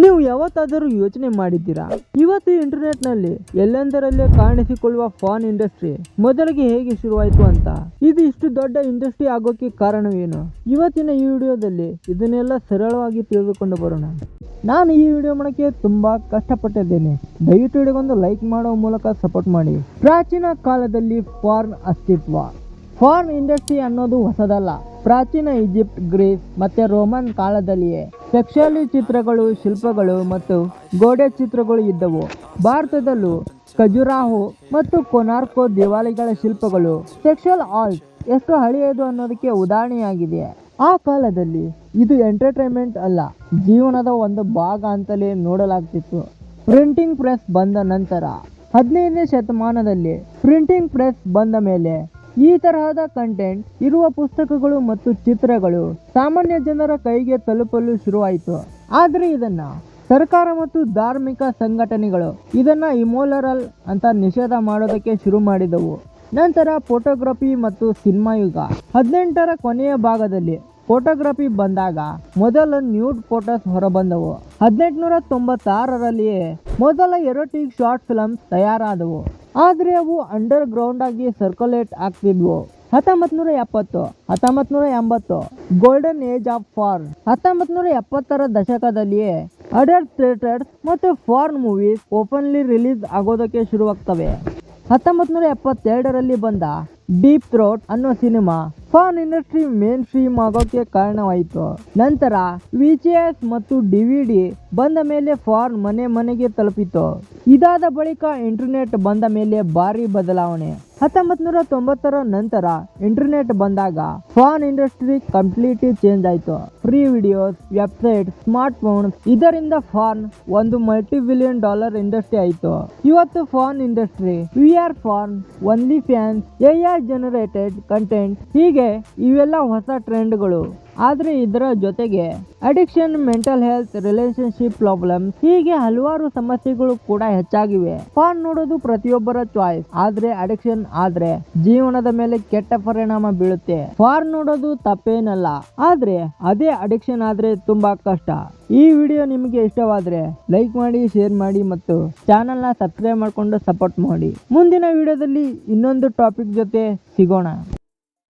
ನೀವು ಯಾವತ್ತಾದರೂ ಯೋಚನೆ ಮಾಡಿದ್ದೀರಾ, ಇವತ್ತು ಇಂಟರ್ನೆಟ್ನಲ್ಲಿ ಎಲ್ಲೆಂದರಲ್ಲೇ ಕಾಣಿಸಿಕೊಳ್ಳುವ ಫಾನ್ ಇಂಡಸ್ಟ್ರಿ ಮೊದಲಿಗೆ ಹೇಗೆ ಶುರುವಾಯಿತು ಅಂತ. ಇದು ಇಷ್ಟು ದೊಡ್ಡ ಇಂಡಸ್ಟ್ರಿ ಆಗೋಕೆ ಕಾರಣವೇನು? ಇವತ್ತಿನ ಈ ವಿಡಿಯೋದಲ್ಲಿ ಇದನ್ನೆಲ್ಲ ಸರಳವಾಗಿ ತಿಳಿದುಕೊಂಡು ಬರೋಣ. ನಾನು ಈ ವಿಡಿಯೋ ಮಾಡೋಕ್ಕೆ ತುಂಬಾ ಕಷ್ಟಪಟ್ಟಿದ್ದೇನೆ. ದಯವಿಟ್ಟು ವಿಡಿಯೋಗೊಂದು ಲೈಕ್ ಮಾಡುವ ಮೂಲಕ ಸಪೋರ್ಟ್ ಮಾಡಿ. ಪ್ರಾಚೀನ ಕಾಲದಲ್ಲಿ ಫಾರ್ನ್ ಅಸ್ತಿತ್ವ. ಫಾರ್ನ್ ಇಂಡಸ್ಟ್ರಿ ಅನ್ನೋದು ಹೊಸದಲ್ಲ. ಪ್ರಾಚೀನ ಈಜಿಪ್ಟ್, ಗ್ರೀಸ್ ಮತ್ತೆ ರೋಮನ್ ಕಾಲದಲ್ಲಿಯೇ ಸೆಕ್ಷುಯಲ್ ಚಿತ್ರಗಳು, ಶಿಲ್ಪಗಳು ಮತ್ತು ಗೋಡೆ ಚಿತ್ರಗಳು ಇದ್ದವು. ಭಾರತದಲ್ಲೂ ಖಜುರಾಹೋ ಮತ್ತು ಕೊನಾರ್ಕೋ ದೇವಾಲಯಗಳ ಶಿಲ್ಪಗಳು ಸೆಕ್ಷುಯಲ್ ಆರ್ಟ್ ಎಷ್ಟು ಹಳೆಯದು ಅನ್ನೋದಕ್ಕೆ ಉದಾಹರಣೆಯಾಗಿದೆ. ಆ ಕಾಲದಲ್ಲಿ ಇದು ಎಂಟರ್ಟೈನ್ಮೆಂಟ್ ಅಲ್ಲ, ಜೀವನದ ಒಂದು ಭಾಗ ಅಂತಲೇ ನೋಡಲಾಗ್ತಿತ್ತು. ಪ್ರಿಂಟಿಂಗ್ ಪ್ರೆಸ್ ಬಂದ ನಂತರ 15ನೇ ಶತಮಾನದಲ್ಲಿ ಪ್ರಿಂಟಿಂಗ್ ಪ್ರೆಸ್ ಬಂದ ಮೇಲೆ ಈ ತರಹದ ಕಂಟೆಂಟ್ ಇರುವ ಪುಸ್ತಕಗಳು ಮತ್ತು ಚಿತ್ರಗಳು ಸಾಮಾನ್ಯ ಜನರ ಕೈಗೆ ತಲುಪಲು ಶುರುವಾಯಿತು. ಆದರೆ ಇದನ್ನ ಸರ್ಕಾರ ಮತ್ತು ಧಾರ್ಮಿಕ ಸಂಘಟನೆಗಳು ಇದನ್ನ ಇಮೋರಲ್ ಅಂತ ನಿಷೇಧ ಮಾಡೋದಕ್ಕೆ ಶುರು ಮಾಡಿದವು. ನಂತರ ಫೋಟೋಗ್ರಫಿ ಮತ್ತು ಸಿನಿಮಾ ಯುಗ. 18ರ ಕೊನೆಯ ಭಾಗದಲ್ಲಿ ಫೋಟೋಗ್ರಫಿ ಬಂದಾಗ ಮೊದಲ ನ್ಯೂಡ್ ಫೋಟೋಸ್ ಹೊರಬಂದವು. 1896ರಲ್ಲಿಯೇ ಮೊದಲ ಎರೋಟಿಕ್ ಶಾರ್ಟ್ ಫಿಲ್ಮ್ಸ್ ತಯಾರಾದವು. ಆದರೆ ಅವು ಅಂಡರ್ ಗ್ರೌಂಡ್ ಆಗಿ ಸರ್ಕ್ಯುಲೇಟ್ ಆಗ್ತಿದ್ವು. 1970, 1980 ಗೋಲ್ಡನ್ ಏಜ್ ಆಫ್ ಫಾರ್ನ್. 1970ರ ದಶಕದಲ್ಲಿಯೇ ಅಡಲ್ಟ್ ಥಿಯೇಟರ್ಸ್ ಮತ್ತು ಫಾರ್ನ್ ಮೂವೀಸ್ ಓಪನ್ಲಿ ರಿಲೀಸ್ ಆಗೋದಕ್ಕೆ ಶುರುವಾಗ್ತವೆ. 1972ರಲ್ಲಿ ಬಂದ ಡೀಪ್ ಥ್ರೋಟ್ ಅನ್ನೋ ಸಿನಿಮಾ ಫಾರ್ನ್ ಇಂಡಸ್ಟ್ರಿ ಮೇನ್ ಸ್ಟ್ರೀಮ್ ಆಗೋಕೆ ಕಾರಣವಾಯಿತು. ನಂತರ VHS ಮತ್ತು DVD ಬಂದ ಮೇಲೆ ಫಾರ್ನ್ ಮನೆ ಮನೆಗೆ ತಲುಪಿತು. ಇದಾದ ಬಳಿಕ ಇಂಟರ್ನೆಟ್ ಬಂದ ಮೇಲೆ ಭಾರಿ ಬದಲಾವಣೆ. 1990ರ ನಂತರ ಇಂಟರ್ನೆಟ್ ಬಂದಾಗ ಫಾರ್ನ್ ಇಂಡಸ್ಟ್ರಿ ಕಂಪ್ಲೀಟ್ಲಿ ಚೇಂಜ್ ಆಯಿತು. Free videos, website, smart phones, ಇದರಿಂದ ಫಾರ್ನ್ ಒಂದು $multi-billion ಇಂಡಸ್ಟ್ರಿ ಆಯಿತು. ಇವತ್ತು foreign industry VR foreign, only fans, AI generated content, ಹೀಗೆ ಇವೆಲ್ಲ ಹೊಸ ಟ್ರೆಂಡ್ಗಳು. ಆದರೆ ಇದರ ಜೊತೆಗೆ addiction, mental health, relationship problems, ಹೀಗೆ ಹಲವಾರು ಸಮಸ್ಯೆಗಳು ಕೂಡ ಹೆಚ್ಚಾಗಿವೆ. ಫಾರ್ನ್ ನೋಡೋದು ಪ್ರತಿಯೊಬ್ಬರ ಚಾಯ್ಸ್, ಆದ್ರೆ ಅಡಿಕ್ಷನ್ ಆದ್ರೆ ಜೀವನದ ಮೇಲೆ ಕೆಟ್ಟ ಪರಿಣಾಮ ಬೀಳುತ್ತೆ. ಫಾರ್ನ್ ನೋಡೋದು ತಪ್ಪೇನಲ್ಲ, ಆದ್ರೆ ಅದೇ ಅಡಿಕ್ಷನ್ ಆದ್ರೆ ತುಂಬಾ ಕಷ್ಟ. ಈ ವಿಡಿಯೋ ನಿಮಗೆ ಇಷ್ಟವಾದ್ರೆ ಲೈಕ್ ಮಾಡಿ, ಶೇರ್ ಮಾಡಿ ಮತ್ತು ಚಾನೆಲ್ನ ಸಬ್ಸ್ಕ್ರೈಬ್ ಮಾಡಿಕೊಂಡು ಸಪೋರ್ಟ್ ಮಾಡಿ. ಮುಂದಿನ ವಿಡಿಯೋದಲ್ಲಿ ಇನ್ನೊಂದು ಟಾಪಿಕ್ ಜೊತೆ ಸಿಗೋಣ.